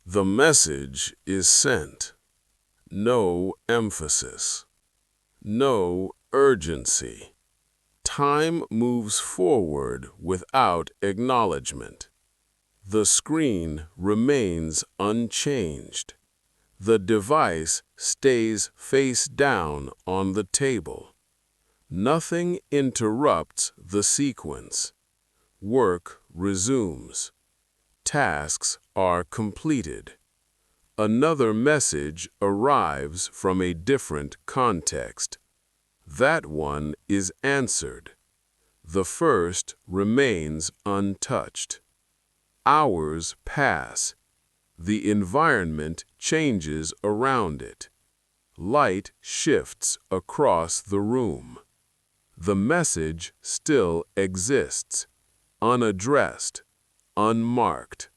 The message is sent. No emphasis. No urgency. Time moves forward without acknowledgment. The screen remains unchanged. The device stays face down on the table. Nothing interrupts the sequence. Work resumes. Tasks are completed. Another message arrives from a different context. That one is answered. The first remains untouched. Hours pass. The environment changes around it. Light shifts across the room. The message still exists, unaddressed, unmarked.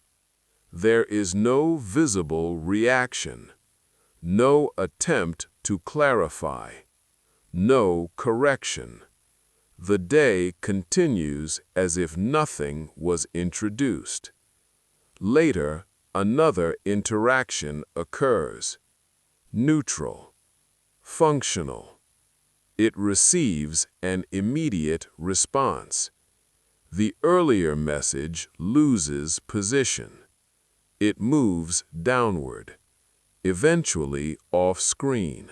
There is no visible reaction, no attempt to clarify, no correction. The day continues as if nothing was introduced. Later, another interaction occurs. Neutral, functional. It receives an immediate response. The earlier message loses position. It moves downward, eventually off-screen.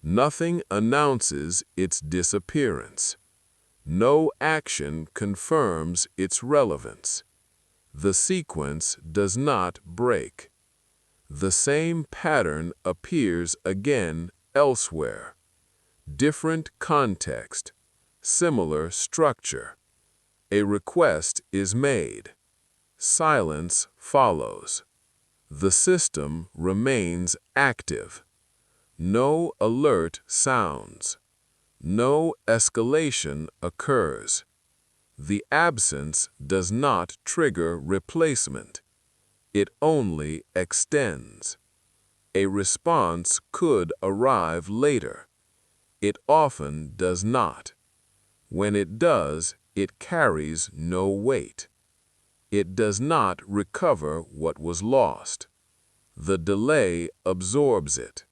Nothing announces its disappearance. No action confirms its relevance. The sequence does not break. The same pattern appears again elsewhere. Different context, similar structure. A request is made. Silence follows. The system remains active. No alert sounds. No escalation occurs. The absence does not trigger replacement. It only extends. A response could arrive later. It often does not. When it does, it carries no weight. It does not recover what was lost. The delay absorbs it.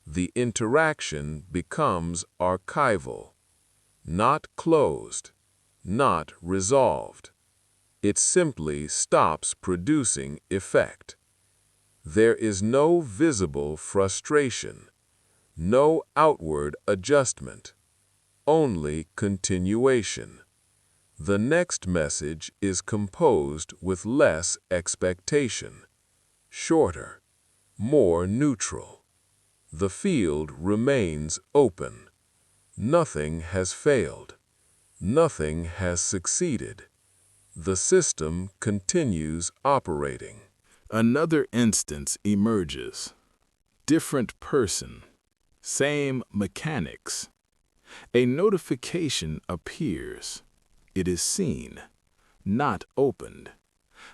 The interaction becomes archival, not closed, not resolved. It simply stops producing effect. There is no visible frustration, no outward adjustment, only continuation. The next message is composed with less expectation, shorter, more neutral. The field remains open. Nothing has failed. Nothing has succeeded. The system continues operating. Another instance emerges. Different person, same mechanics. A notification appears. It is seen, not opened.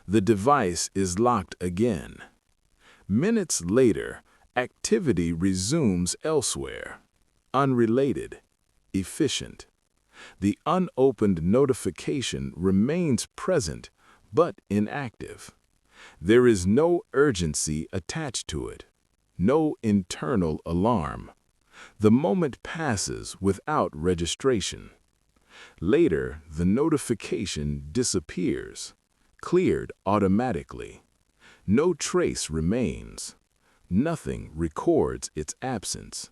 The device is locked again. Minutes later, activity resumes elsewhere, unrelated, efficient. The unopened notification remains present but inactive. There is no urgency attached to it, no internal alarm. The moment passes without registration. Later, the notification disappears, cleared automatically. No trace remains. Nothing records its absence.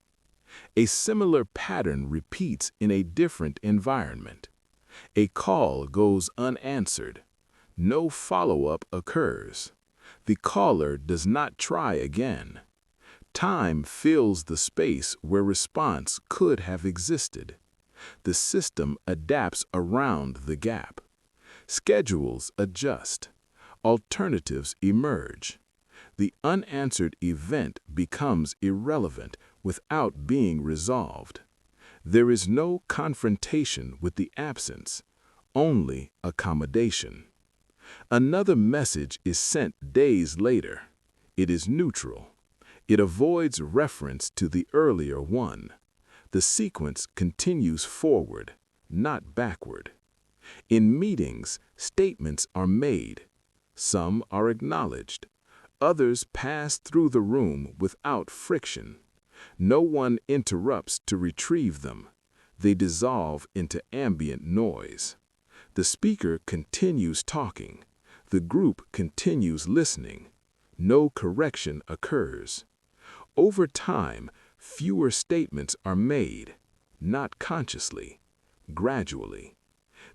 A similar pattern repeats in a different environment. A call goes unanswered. No follow-up occurs. The caller does not try again. Time fills the space where response could have existed. The system adapts around the gap. Schedules adjust. Alternatives emerge. The unanswered event becomes irrelevant without being resolved. There is no confrontation with the absence, only accommodation. Another message is sent days later. It is neutral. It avoids reference to the earlier one. The sequence continues forward, not backward. In meetings, statements are made. Some are acknowledged. Others pass through the room without friction. No one interrupts to retrieve them. They dissolve into ambient noise. The speaker continues talking. The group continues listening. No correction occurs. Over time, fewer statements are made, not consciously, gradually.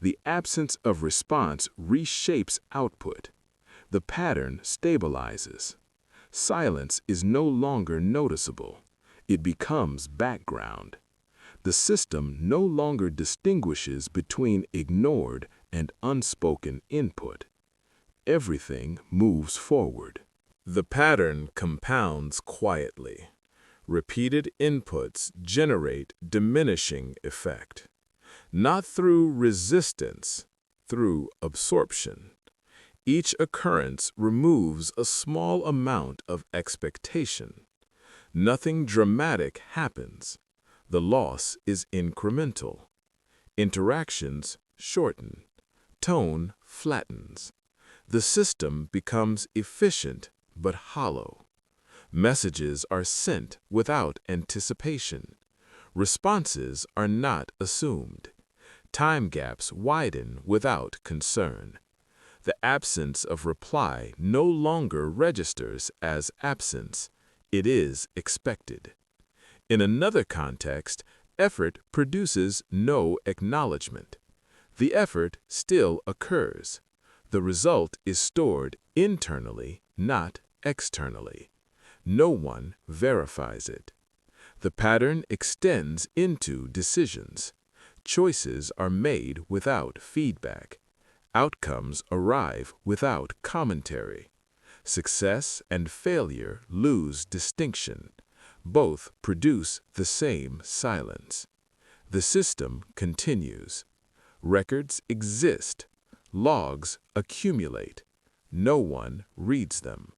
The absence of response reshapes output. The pattern stabilizes. Silence is no longer noticeable. It becomes background. The system no longer distinguishes between ignored and unspoken input. Everything moves forward. The pattern compounds quietly. Repeated inputs generate diminishing effect. Not through resistance, through absorption. Each occurrence removes a small amount of expectation. Nothing dramatic happens. The loss is incremental. Interactions shorten. Tone flattens. The system becomes efficient but hollow. Messages are sent without anticipation. Responses are not assumed. Time gaps widen without concern. The absence of reply no longer registers as absence. It is expected. In another context, effort produces no acknowledgment. The effort still occurs. The result is stored internally, not externally. No one verifies it. The pattern extends into decisions. Choices are made without feedback. Outcomes arrive without commentary. Success and failure lose distinction. Both produce the same silence. The system continues. Records exist. Logs accumulate. No one reads them.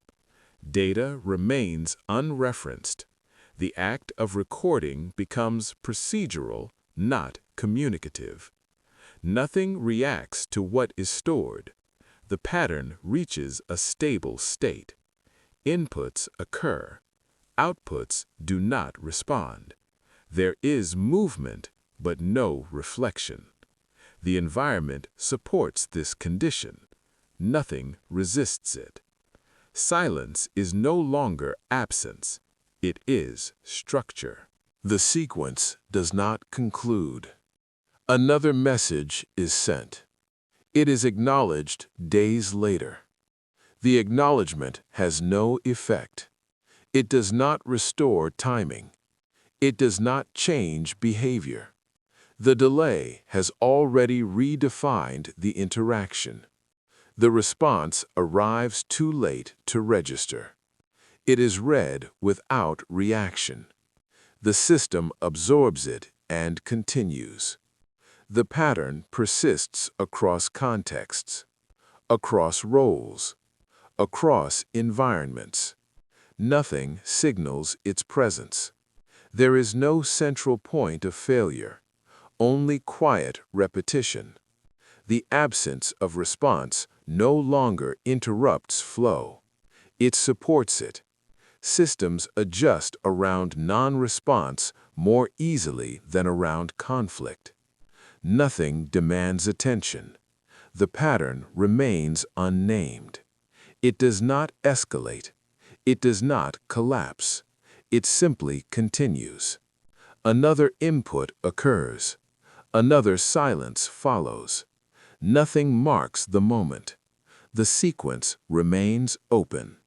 Data remains unreferenced. The act of recording becomes procedural, not communicative. Nothing reacts to what is stored. The pattern reaches a stable state. Inputs occur. Outputs do not respond. There is movement, but no reflection. The environment supports this condition. Nothing resists it. Silence is no longer absence. It is structure. The sequence does not conclude. Another message is sent. It is acknowledged days later. The acknowledgment has no effect. It does not restore timing. It does not change behavior. The delay has already redefined the interaction. The response arrives too late to register. It is read without reaction. The system absorbs it and continues. The pattern persists across contexts, across roles, across environments. Nothing signals its presence. There is no central point of failure, only quiet repetition. The absence of response no longer interrupts flow. It supports it. Systems adjust around non-response more easily than around conflict. Nothing demands attention. The pattern remains unnamed. It does not escalate. It does not collapse. It simply continues. Another input occurs. Another silence follows. Nothing marks the moment. The sequence remains open.